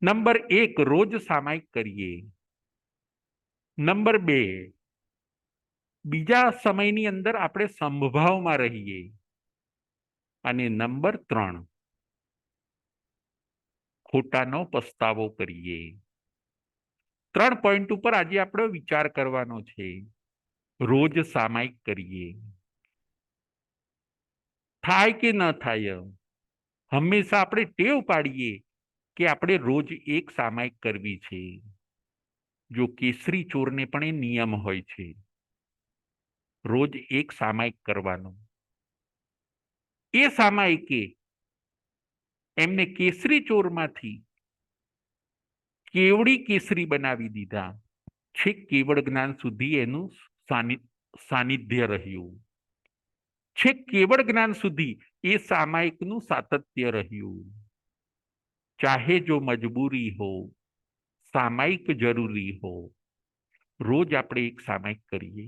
નંબર 1, રોજ સામાયિક કરીએ. નંબર 2, બીજા સમયની અંદર આપણે સંભાવમાં રહીએ. અને નંબર 3, ખોટાનો પસ્તાવો કરીએ. 3 પોઈન્ટ ઉપર આજે આપણે વિચાર કરવાનો છે. રોજ સામાયિક કરીએ. થાય કે ન થાય, હંમેશા આપણે ટેવ પાડીએ કે આપણે રોજ એક સામાયિક કરવી છે. જો કેસરી ચોરને પણ એ નિયમ હોય છે, રોજ એક સામાયિક કરવાનો. એ સામાયિકે એમને કેસરી ચોરમાંથી કેવડી કેસરી બનાવી દીધા. છેક કેવળ જ્ઞાન સુધી એનું સાનિધ્ય રહ્યું. છેક કેવળ જ્ઞાન સુધી એ સામાયિકનું સાતત્ય રહ્યું. ચાહે જો મજબૂરી હો, સામાયિક જરૂરી હો. રોજ આપણે એક સામાયિક કરીએ.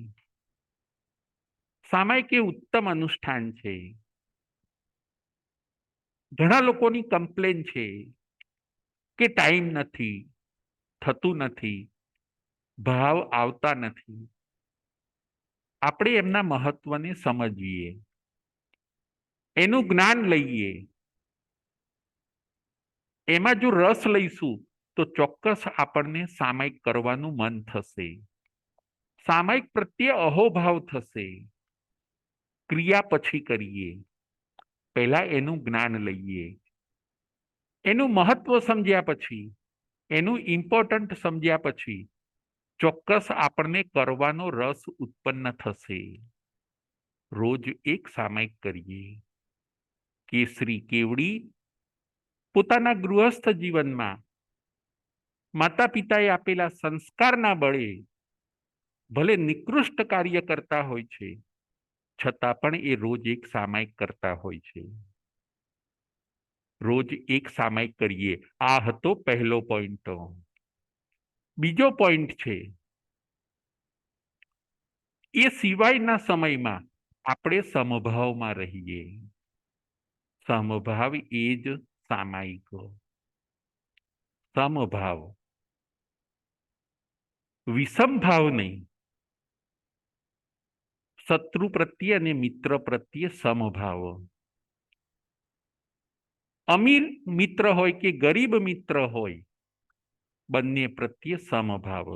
સામાયિક એ ઉત્તમ અનુષ્ઠાન છે. ઘણા લોકોની કમ્પ્લેન છે કે ટાઈમ નથી, થતું નથી, ભાવ આવતા નથી. આપણે એમના મહત્વને સમજીએ, એનું જ્ઞાન લઈએ. એમાં જો રસ લઈશું તો ચોક્કસ આપણને સામાયિક કરવાનું મન થશે. સામાયિક પ્રત્યે અહોભાવ થશે. ક્રિયા પછી કરીએ, પહેલા એનું જ્ઞાન લઈએ. એનું મહત્વ સમજ્યા પછી, એનું ઇમ્પોર્ટન્ટ સમજ્યા પછી ચોક્કસ આપણને કરવાનો રસ ઉત્પન્ન થશે. રોજ એક સામાયિક કરીએ. કેસરી કેવડી પોતાના ગૃહસ્થ જીવનમાં માતા પિતાએ આપેલા સંસ્કારના બળે ભલે નિકૃષ્ટ કાર્ય કરતા હોય છે, છતાં પણ એ રોજ એક સામાયિક કરતા હોય છે. રોજ એક સામાયિક કરીએ. આ હતો પહેલો પોઈન્ટ. બીજો પોઈન્ટ છે, એ સિવાયના સમયમાં આપણે સમભાવમાં રહીએ. સમભાવ એ જ સામાયિક. સમભાવ, વિષમભાવ નહીં. શત્રુ પ્રત્યે અને મિત્ર પ્રત્યે સમભાવ. અમીર મિત્ર હોય કે ગરીબ મિત્ર હોય, બંને પ્રત્યે સમભાવ.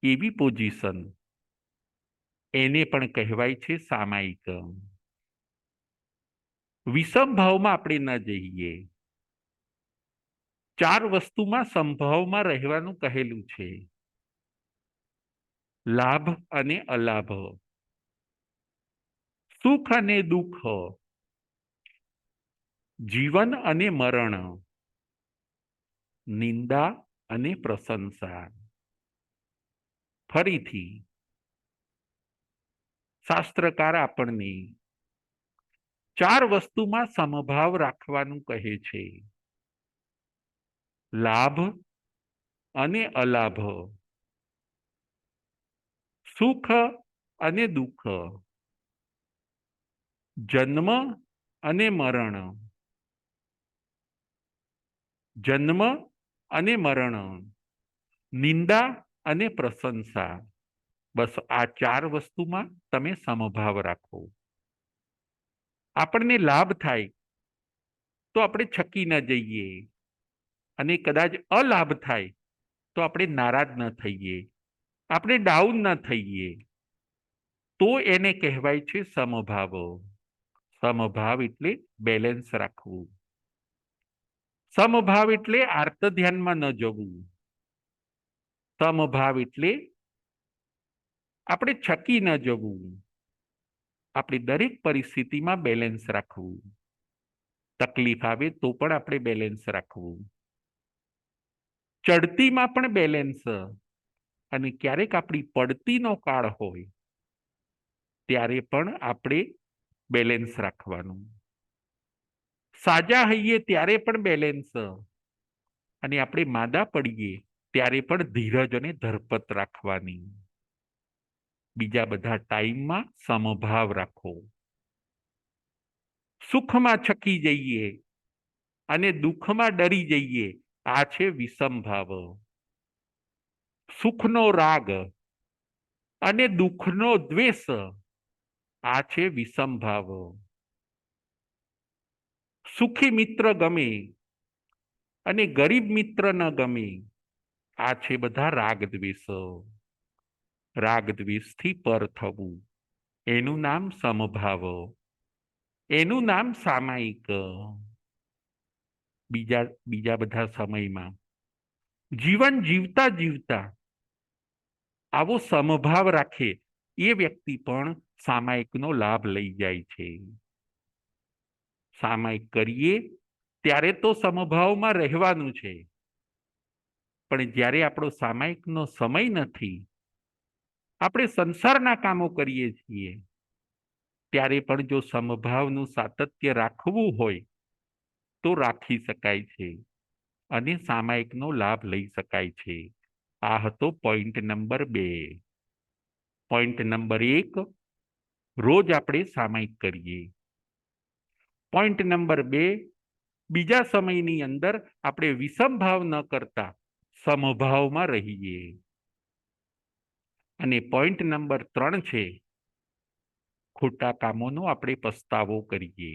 એવી પોઝિશન, એને પણ કહેવાય છે સામાયિક. વિષમ ભાવમાં આપણે ન જઈએ. 4 વસ્તુમાં સમભાવમાં રહેવાનું કહેલું છે. લાભ અને અલાભ, સુખ અને દુઃખ, જીવન અને મરણ, નિંદા અને પ્રશંસા. ફરીથી શાસ્ત્રકાર આપણને 4 વસ્તુમાં સમભાવ રાખવાનું કહે છે. લાભ અને અલાભ, સુખ અને દુઃખ, જન્મ અને મરણ, જન્મ અને મરણ, નિંદા અને પ્રશંસા. બસ આ 4 વસ્તુમાં તમે સમભાવ રાખો. આપણને લાભ થાય તો આપણે છકી ન જઈએ, અને કદાચ અલાભ થાય તો આપણે નારાજ ન થઈએ, આપણે ડાઉન ન થઈએ. તો એને કહેવાય છે સમભાવ. સમભાવ એટલે બેલેન્સ રાખવું. સમભાવ એટલે આર્ત ધ્યાનમાં ન જવું. સમભાવ એટલે આપણે છકી ન જવું. આપણે દરેક પરિસ્થિતિમાં બેલેન્સ રાખવું. તકલીફ આવે તો પણ આપણે બેલેન્સ રાખવું. ચડતીમાં પણ બેલેન્સ, અને ક્યારેક આપણી પડતીનો કાળ હોય ત્યારે પણ આપણે બેલેન્સ રાખવાનું. સાજા હઈએ ત્યારે પણ બેલેન્સ, અને આપણે માદા પડીએ ત્યારે પણ ધીરજ અને ધરપત રાખવાની. બીજા બધા ટાઈમમાં સમભાવ રાખો. સુખમાં છકી જઈએ અને દુઃખમાં ડરી જઈએ, આ છે વિષમભાવ. સુખનો રાગ અને દુઃખનો દ્વેષ, આ છે વિષમભાવ. સુખી મિત્ર ગમે અને ગરીબ મિત્ર ન ગમે, આ છે બધા રાગ દ્વેષ. રાગ દ્વેષથી પર થવું, એનું નામ સમભાવ, એનું નામ સામાયિક. બીજા બીજા બધા સમયમાં જીવન જીવતા જીવતા આવો સમભાવ રાખે એ વ્યક્તિ પણ સામાયિકનો લાભ લઈ જાય છે. સામાયિક કરીએ ત્યારે તો સમભાવમાં રહેવાનું છે, પણ જ્યારે આપણો સામાયિકનો સમય નથી, આપણે સંસારના કામો કરીએ છીએ, ત્યારે પણ જો સમભાવનું સાતત્ય રાખવું હોય તો રાખી શકાય છે અને સામાયિકનો લાભ લઈ શકાય છે. આ હતો પોઈન્ટ નંબર 2. પોઈન્ટ નંબર 1, રોજ આપણે સામાયિક કરીએ. પોઈન્ટ નંબર 2, બીજા સમયની અંદર આપણે વિષમભાવ ન કરતા સમભાવમાં રહીએ. અને પોઈન્ટ નંબર 3 છે, ખોટા કામોનો આપણે પસ્તાવો કરીએ.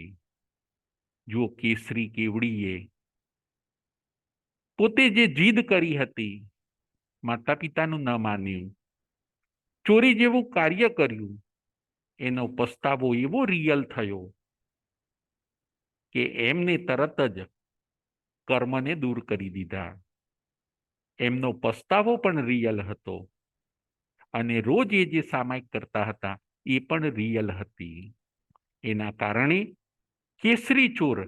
જો કેસરી કેવડીએ પોતે જે જીદ કરી હતી, માતા પિતાનું ન માન્યું, ચોરી જેવું કાર્ય કર્યું, એનો પસ્તાવો એવો રિયલ થયો કે એમને તરત જ કર્મને દૂર કરી દીધા. એમનો પસ્તાવો પણ રિયલ હતો અને રોજ એ જે સામાયિક કરતા હતા એ પણ રિયલ હતી. એના કારણે કેસરી ચોર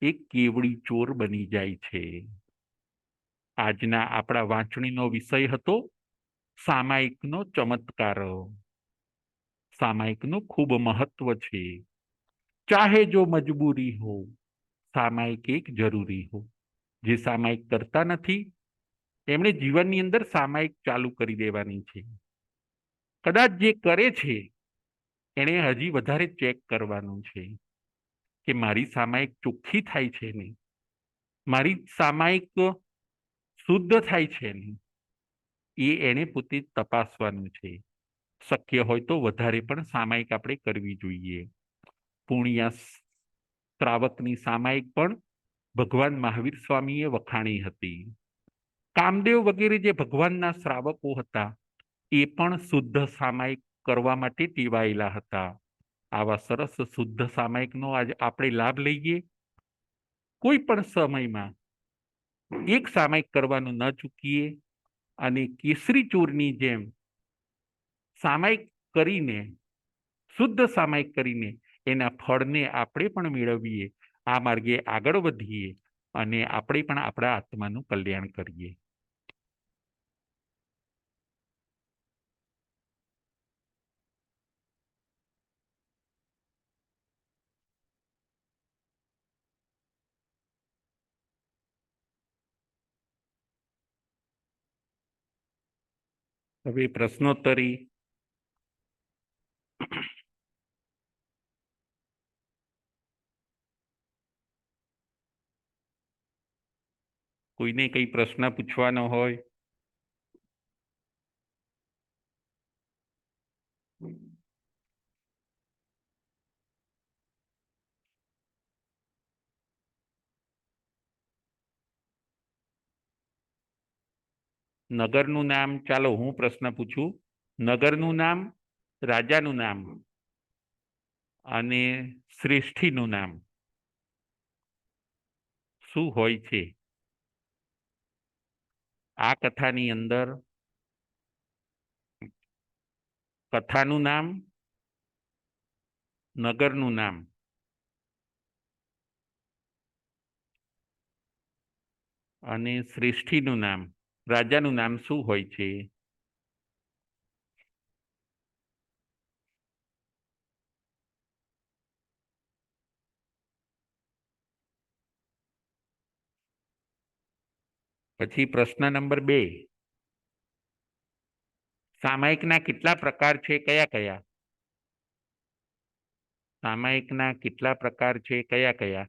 એક કેવડી ચોર બની જાય છે. આજના આપણા વાંચણીનો વિષય હતો સામાયિકનો ચમત્કાર. સામાયિકનું ખૂબ મહત્વ છે. ચાહે જો મજબૂરી હો, સામાયિક એક જરૂરી હો. જે સામાયિક કરતા નથી એમણે જીવનની અંદર સામાયિક ચાલુ કરી દેવાની છે. કદાચ જે કરે છે એણે હજી વધારે ચેક કરવાનું છે કે મારી સામાયિક ચોખ્ખી થાય છે ને, મારી સામાયિક શુદ્ધ થાય છે ને, એ એણે પોતે તપાસવાનું છે. શક્ય હોય તો વધારે પણ સામાયિક આપણે કરવી જોઈએ. પૂર્ણિયા શ્રાવકની સામાયિક પણ ભગવાન મહાવીર સ્વામીએ વખાણી હતી. કામદેવ વગેરે જે ભગવાનના શ્રાવકો હતા એ પણ શુદ્ધ સામાયિક કરવા માટે ટેવાયેલા હતા. આવા સરસ શુદ્ધ સામાયિકનો આજ આપણે લાભ લઈએ. કોઈ પણ સમયમાં એક સામાયિક કરવાનું ન ચૂકીએ અને કેસરી ચોરની જેમ સામાયિક કરીને, શુદ્ધ સામાયિક કરીને એના ફળને આપણે પણ મેળવીએ. આ માર્ગે આગળ વધીએ અને આપણે પણ આપણા આત્માનું કલ્યાણ કરીએ. હવે પ્રશ્નોત્તરી. કોઈને કઈ પ્રશ્ન પૂછવાનો હોય? નગરનું નામ, ચાલો હું પ્રશ્ન પૂછું. નગરનું નામ, રાજાનું નામ અને શ્રેષ્ઠીનું નામ શું હોય છે? આ કથાની અંદર કથાનું નામ, નગરનું નામ અને શ્રેષ્ઠીનું નામ, રાજાનું નામ શું હોય છે? પછી પ્રશ્ન નંબર 2, સામાયિકના કેટલા પ્રકાર છે, કયા કયા? સામાયિકના કેટલા પ્રકાર છે, કયા કયા?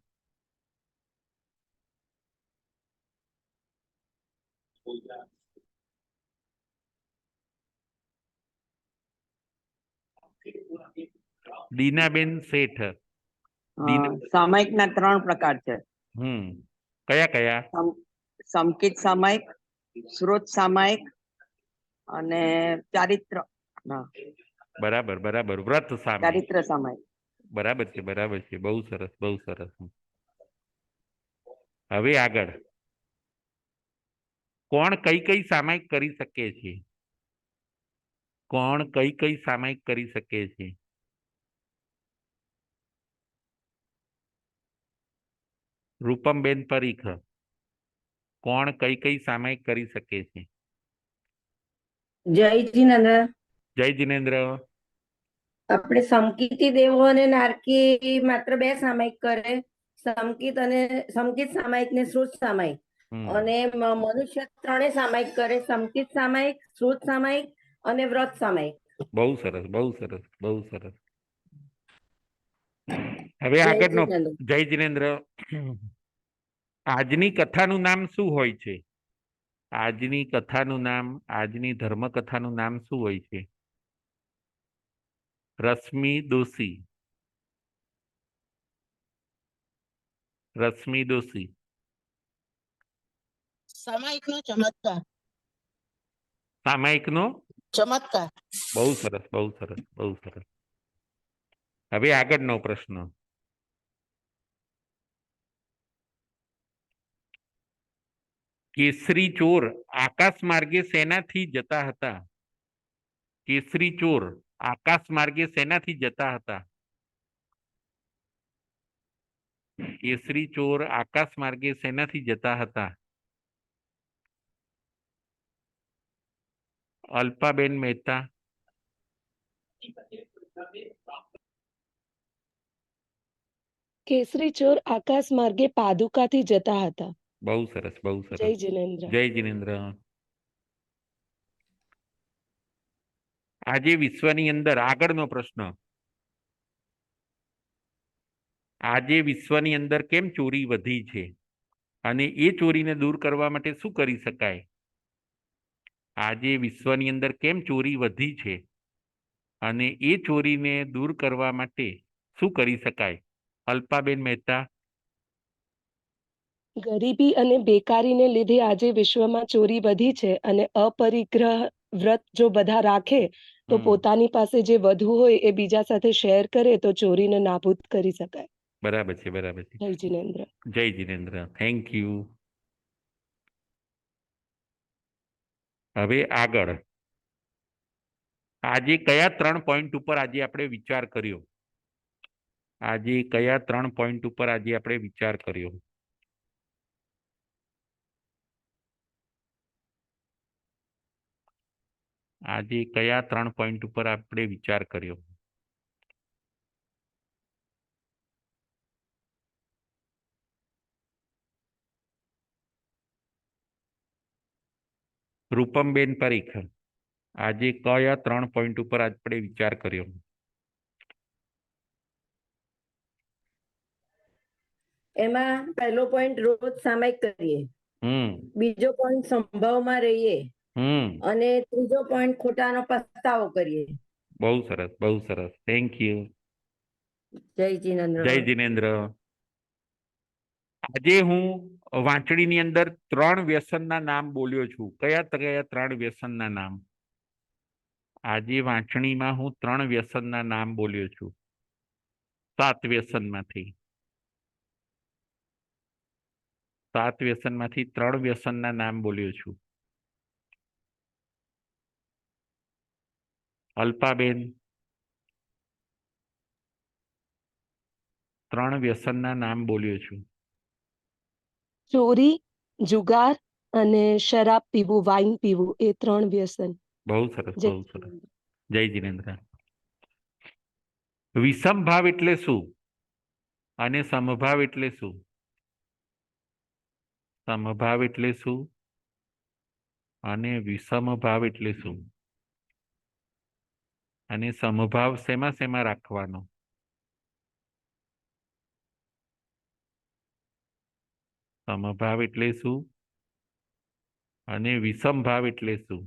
દીનાબેન શેઠ. સામાયિકના 3 પ્રકાર છે. કયા કયા? સંકિત સામાયિક, સ્રોત સામાયિક અને ચારિત્ર. બરાબર બરાબર. વ્રત સામાયિક. ચારિત્ર સામાયિક. બરાબર છે બરાબર છે. બહુ સરસ બહુ સરસ. હવે આગળ કોણ કઈ કઈ સામાયિક કરી શકે છે? કોણ કઈ કઈ સામાયિક કરી શકે છે? રૂપમબેન પરીખ, કોણ કઈ કઈ સામાયિક કરી શકે છે? જય જીનેન્દ્ર. જય જીનેન્દ્ર. આપણે સમકીતી દેવો અને નારકી માત્ર 2 સામાયિક કરે, સમકિત સામાયિક ને શ્રુત સામાયિક. અને મનુષ્ય 3 સામાયિક કરે, સમકિત સામાયિક, શ્રુત સામાયિક અને વ્રત સામાયિક. બહુ સરસ, બહુ સરસ, બહુ સરસ. હવે જય આગળનો જીનેન્દ્ર. જય જીનેન્દ્ર. આજની કથાનું નામ શું હોય છે? આજની કથાનું નામ, આજની ધર્મકથાનું નામ શું હોય છે? રશ્મિ દોશી. રશ્મિ દોશી. સામાયિકનો ચમત્કાર. સામાયિકનો ચમત્કાર. બહુ સરસ, બહુ સરસ, બહુ સરસ. હવે આગળનો પ્રશ્ન. કેસરી ચોર આકાશ માર્ગે શેનાથી જતા હતા? કેસરી ચોર આકાશ માર્ગે શેનાથી જતા હતા? કેસરી ચોર આકાશ માર્ગે શેનાથી જતા હતા? અલ્પાબેન મહેતા. કેસરી ચોર આકાશ માર્ગે પાદુકાથી જતા હતા. બહુ સરસ, બહુ સરસ. જય જીનેન્દ્ર. જય જીનેન્દ્ર. આજે વિશ્વની અંદર આગળનો પ્રશ્ન. આજે વિશ્વની અંદર કેમ ચોરી વધી છે અને એ ચોરીને દૂર કરવા માટે શું કરી શકાય? આજે વિશ્વની અંદર કેમ ચોરી વધી છે અને એ ચોરીને દૂર કરવા માટે શું કરી શકાય? અલ્પાબેન મહેતા. ગરીબી અને બેકારીને લીધે આજે વિશ્વમાં ચોરી વધી છે અને અપરિગ્રહ વ્રત જો બધા રાખે તો પોતાની પાસે જે વધુ હોય એ બીજા સાથે શેર કરે તો ચોરીને નાબૂદ કરી શકાય. બરાબર છે, બરાબર છે. જય જીનેન્દ્ર. જય જીનેન્દ્ર. Thank you. હવે આગળ આજે કયા 3 પોઈન્ટ ઉપર આજે આપણે વિચાર કર્યો? આજે કયા 3 પોઈન્ટ ઉપર આજે આપણે વિચાર કર્યો? આજે કયા 3 પોઈન્ટ ઉપર આપણે વિચાર કર્યો? રૂપમબેન પરીખ, આજે કયા 3 પોઈન્ટ ઉપર આપણે વિચાર કર્યો? એમાં પહેલો પોઈન્ટ રોજ સામાયિક કરીએ, બીજો પોઈન્ટ સંભાવમાં રહીએ અને ત્રીજો પોઈન્ટ ખોટાનો પસ્તાવો કરીએ. બહુ સરસ, બહુ સરસ. Thank you. જય જીનેન્દ્ર. જય જીનેન્દ્ર. આજે હું વાંચણીની અંદર 3 વ્યસનના નામ બોલ્યો છું. કયા કયા 3 વ્યસનના નામ? આજે વાંચણીમાં હું 3 વ્યસનના નામ બોલ્યો છું. 7 વ્યસનમાંથી 3 વ્યસનના નામ બોલ્યો છું. અલ્પાબેન, 3 વ્યસનના નામ બોલ્યો છું. ચોરી, જુગાર અને શરાબ પીવું, વાઇન પીવું, એ 3 વ્યસન. બહુ સરસ, જય બહુ સરસ. જીનેન્દ્ર. જય જીનેન્દ્ર. વિષમભાવ એટલે શું અને સમભાવ એટલે શું? સમભાવ એટલે શું અને વિષમભાવ એટલે શું? અને સમભાવ શેમાં શેમાં રાખવાનો? સમભાવ એટલે શું અને વિષમભાવ એટલે શું?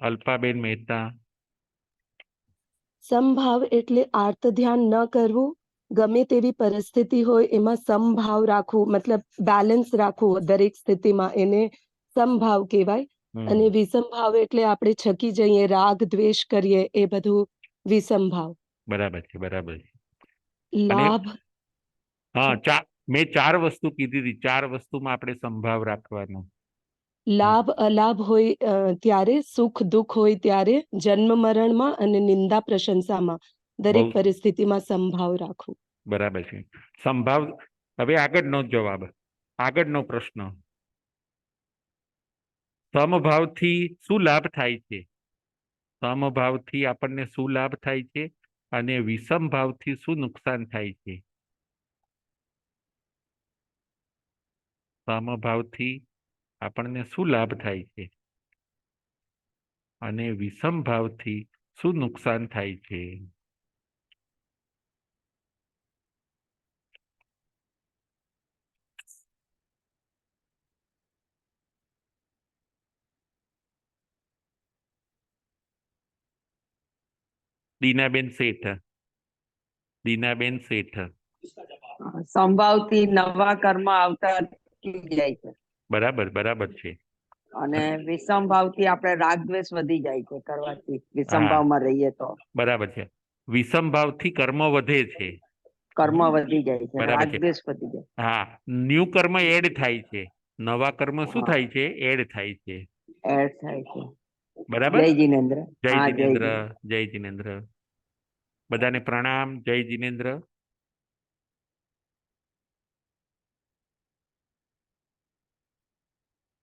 અલ્પાબેન મહેતા. સમભાવ એટલે આર્ત ધ્યાન ન કરવું, ગમે તેવી પરિસ્થિતિ હોય એમાં સમભાવ રાખવું, મતલબ બેલેન્સ રાખવું દરેક સ્થિતિમાં, એને સમભાવ કહેવાય. અને વિષમભાવ એટલે આપણે છકી જઈએ, રાગ દ્વેષ કરીએ, એ બધું વિષમભાવ. બરાબર છે, બરાબર છે. અને લાભ હા, મેં 4 વસ્તુ કીધી હતી. 4 વસ્તુમાં આપણે સંભાવ રાખવાનો. લાભ અલાભ હોય ત્યારે, સુખ દુઃખ હોય ત્યારે, જન્મ મરણમાં અને નિંદા પ્રશંસામાં દરેક બહુ પરિસ્થિતિમાં સંભાવ રાખવું. બરાબર છે. સંભાવ. હવે આગળનો જવાબ, આગળનો પ્રશ્ન. સમભાવથી શું લાભ થાય છે? સમભાવથી આપણને શું લાભ થાય છે અને વિષમ ભાવથી શું નુકસાન થાય છે? સમભાવથી આપણને શું લાભ થાય છે અને વિષમ ભાવથી શું નુકસાન થાય છે? દીનાબેન શેઠ. દીનાબેન શેઠ. સંભાવથી નવા કર્મ આવતા અટકી જાય છે બરાબર, બરાબર છે. અને વિષમ ભાવથી આપણે રાગ દ્વેષ વધી જાય છે કરવાથી, વિષમ હા. ભાવમાં રહીએ તો બરાબર છે. વિષમ ભાવથી કર્મ વધે છે. કર્મ વધી જાય છે, બરાબર રાગ છે. દ્વેષ વધી જાય. હા, ન્યુ કર્મ એડ થાય છે. નવા કર્મ શું હા. થાય છે? એડ થાય છે. એડ થાય છે. બરાબર. જય જીનેન્દ્ર. જય હા, જય જીનેન્દ્ર. જીનેન્દ્ર. જય જીનેન્દ્ર. બધાને પ્રણામ. જય જીનેન્દ્ર.